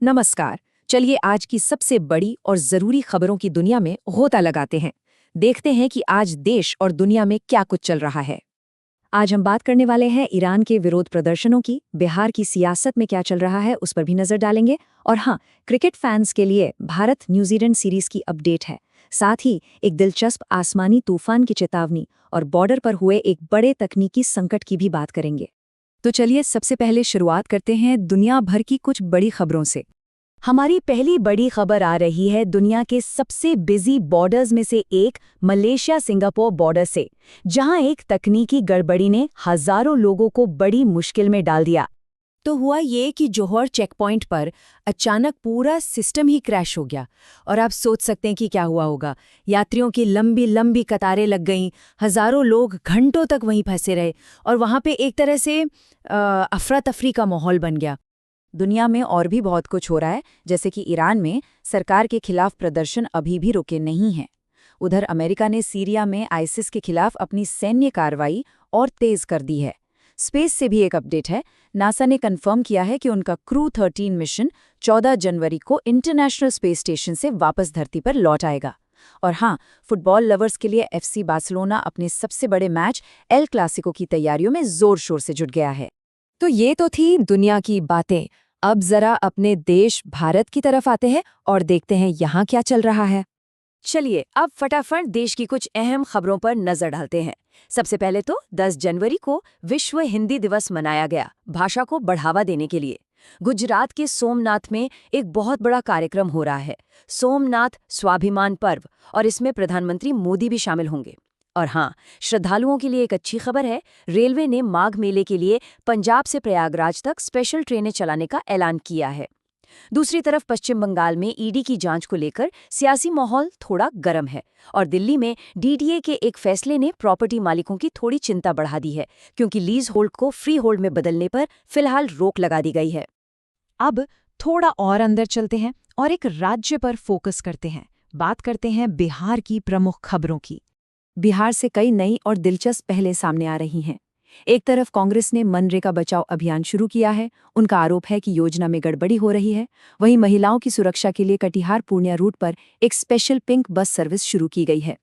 नमस्कार। चलिए आज की सबसे बड़ी और जरूरी खबरों की दुनिया में गोता लगाते हैं। देखते हैं कि आज देश और दुनिया में क्या कुछ चल रहा है। आज हम बात करने वाले हैं ईरान के विरोध प्रदर्शनों की, बिहार की सियासत में क्या चल रहा है उस पर भी नजर डालेंगे, और हाँ, क्रिकेट फैंस के लिए भारत न्यूजीलैंड सीरीज की अपडेट है। साथ ही एक दिलचस्प आसमानी तूफान की चेतावनी और बॉर्डर पर हुए एक बड़े तकनीकी संकट की भी बात करेंगे। तो चलिए सबसे पहले शुरुआत करते हैं दुनिया भर की कुछ बड़ी खबरों से। हमारी पहली बड़ी खबर आ रही है दुनिया के सबसे बिजी बॉर्डर्स में से एक मलेशिया सिंगापुर बॉर्डर से, जहां एक तकनीकी गड़बड़ी ने हजारों लोगों को बड़ी मुश्किल में डाल दिया। तो हुआ ये कि जोहर चेक पॉइंट पर अचानक पूरा सिस्टम ही क्रैश हो गया, और आप सोच सकते हैं कि क्या हुआ होगा। यात्रियों की लंबी लंबी कतारें लग गईं, हजारों लोग घंटों तक वहीं फंसे रहे, और वहां पे एक तरह से अफरा तफरी का माहौल बन गया। दुनिया में और भी बहुत कुछ हो रहा है, जैसे कि ईरान में सरकार के खिलाफ प्रदर्शन अभी भी रुके नहीं हैं। उधर अमेरिका ने सीरिया में आईसिस के खिलाफ अपनी सैन्य कार्रवाई और तेज कर दी है। स्पेस से भी एक अपडेट है। नासा ने कंफर्म किया है कि उनका क्रू 13 मिशन 14 जनवरी को इंटरनेशनल स्पेस स्टेशन से वापस धरती पर लौट आएगा। और हाँ, फुटबॉल लवर्स के लिए एफसी बार्सिलोना अपने सबसे बड़े मैच एल क्लासिको की तैयारियों में जोर शोर से जुट गया है। तो ये तो थी दुनिया की बातें। अब जरा अपने देश भारत की तरफ आते हैं और देखते हैं यहाँ क्या चल रहा है। चलिए अब फटाफट देश की कुछ अहम खबरों पर नजर डालते हैं। सबसे पहले तो 10 जनवरी को विश्व हिंदी दिवस मनाया गया, भाषा को बढ़ावा देने के लिए। गुजरात के सोमनाथ में एक बहुत बड़ा कार्यक्रम हो रहा है, सोमनाथ स्वाभिमान पर्व, और इसमें प्रधानमंत्री मोदी भी शामिल होंगे। और हाँ, श्रद्धालुओं के लिए एक अच्छी खबर है। रेलवे ने माघ मेले के लिए पंजाब से प्रयागराज तक स्पेशल ट्रेनें चलाने का ऐलान किया है। दूसरी तरफ पश्चिम बंगाल में ईडी की जांच को लेकर सियासी माहौल थोड़ा गर्म है, और दिल्ली में डीडीए के एक फैसले ने प्रॉपर्टी मालिकों की थोड़ी चिंता बढ़ा दी है, क्योंकि लीज होल्ड को फ्री होल्ड में बदलने पर फिलहाल रोक लगा दी गई है। अब थोड़ा और अंदर चलते हैं और एक राज्य पर फोकस करते हैं। बात करते हैं बिहार की प्रमुख खबरों की। बिहार से कई नई और दिलचस्प पहलें सामने आ रही हैं। एक तरफ कांग्रेस ने मनरेगा बचाओ अभियान शुरू किया है। उनका आरोप है कि योजना में गड़बड़ी हो रही है। वहीं महिलाओं की सुरक्षा के लिए कटिहार पूर्णिया रूट पर एक स्पेशल पिंक बस सर्विस शुरू की गई है।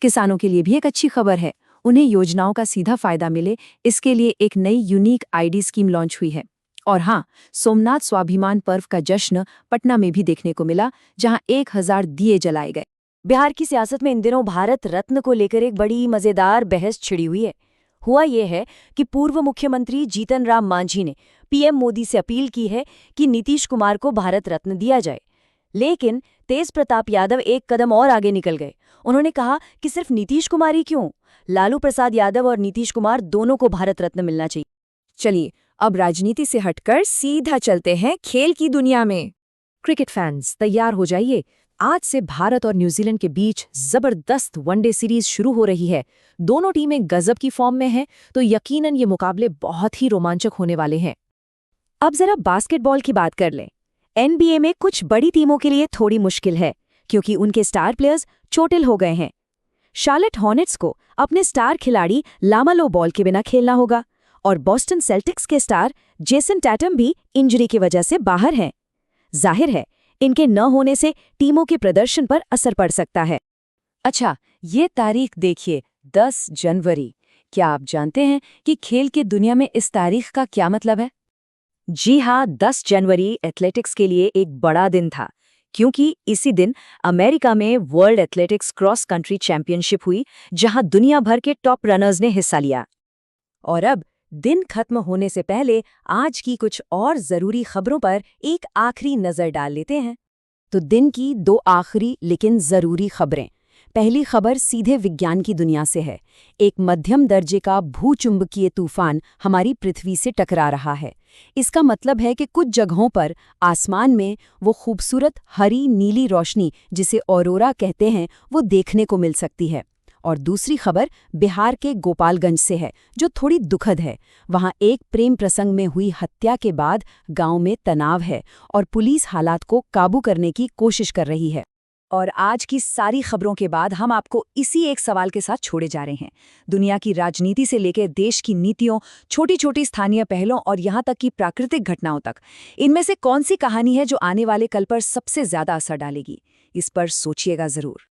किसानों के लिए भी एक अच्छी खबर है, उन्हें योजनाओं का सीधा फायदा मिले, इसके लिए एक नई यूनिक आईडी स्कीम लॉन्च हुई है। और हाँ, सोमनाथ स्वाभिमान पर्व का जश्न पटना में भी देखने को मिला, जहां 1000 दिए जलाए गए। बिहार की सियासत में इन दिनों भारत रत्न को लेकर एक बड़ी मजेदार बहस छिड़ी हुई है। हुआ ये है कि पूर्व मुख्यमंत्री जीतन राम मांझी ने पीएम मोदी से अपील की है कि नीतीश कुमार को भारत रत्न दिया जाए। लेकिन तेज प्रताप यादव एक कदम और आगे निकल गए। उन्होंने कहा कि सिर्फ नीतीश कुमार ही क्यों, लालू प्रसाद यादव और नीतीश कुमार दोनों को भारत रत्न मिलना चाहिए। चलिए अब राजनीति से हटकर सीधा चलते हैं खेल की दुनिया में। क्रिकेट फैंस तैयार हो जाइए। आज से भारत और न्यूजीलैंड के बीच जबरदस्त वनडे सीरीज शुरू हो रही है। दोनों टीमें गजब की फॉर्म में हैं, तो यकीनन ये मुकाबले बहुत ही रोमांचक होने वाले हैं। अब जरा बास्केटबॉल की बात कर लें। एनबीए में कुछ बड़ी टीमों के लिए थोड़ी मुश्किल है, क्योंकि उनके स्टार प्लेयर्स चोटिल हो गए हैं। शार्लेट हॉर्नेट्स को अपने स्टार खिलाड़ी लामेलो बॉल के बिना खेलना होगा, और बॉस्टन सेल्टिक्स के स्टार जेसन टैटम भी इंजरी की वजह से बाहर हैं। जाहिर है, इनके न होने से टीमों के प्रदर्शन पर असर पड़ सकता है। अच्छा, ये तारीख देखिए, 10 जनवरी। क्या आप जानते हैं कि खेल की दुनिया में इस तारीख का क्या मतलब है? जी हाँ, 10 जनवरी एथलेटिक्स के लिए एक बड़ा दिन था, क्योंकि इसी दिन अमेरिका में world athletics cross country championship हुई, जहां दुनिया भर के टॉप रनर्स ने हिस्सा लिया। और अब दिन खत्म होने से पहले आज की कुछ और जरूरी खबरों पर एक आखिरी नजर डाल लेते हैं। तो दिन की 2 आखिरी लेकिन जरूरी खबरें। पहली खबर सीधे विज्ञान की दुनिया से है। एक मध्यम दर्जे का भूचुंबकीय तूफान हमारी पृथ्वी से टकरा रहा है। इसका मतलब है कि कुछ जगहों पर आसमान में वो खूबसूरत हरी नीली रोशनी, जिसे ऑरोरा कहते हैं, वो देखने को मिल सकती है। और दूसरी खबर बिहार के गोपालगंज से है, जो थोड़ी दुखद है। वहां एक प्रेम प्रसंग में हुई हत्या के बाद गांव में तनाव है, और पुलिस हालात को काबू करने की कोशिश कर रही है। और आज की सारी खबरों के बाद हम आपको इसी एक सवाल के साथ छोड़े जा रहे हैं। दुनिया की राजनीति से लेकर देश की नीतियों, छोटी छोटी स्थानीय पहलों और यहाँ तक कि प्राकृतिक घटनाओं तक, इनमें से कौन सी कहानी है जो आने वाले कल पर सबसे ज्यादा असर डालेगी? इस पर सोचिएगा जरूर।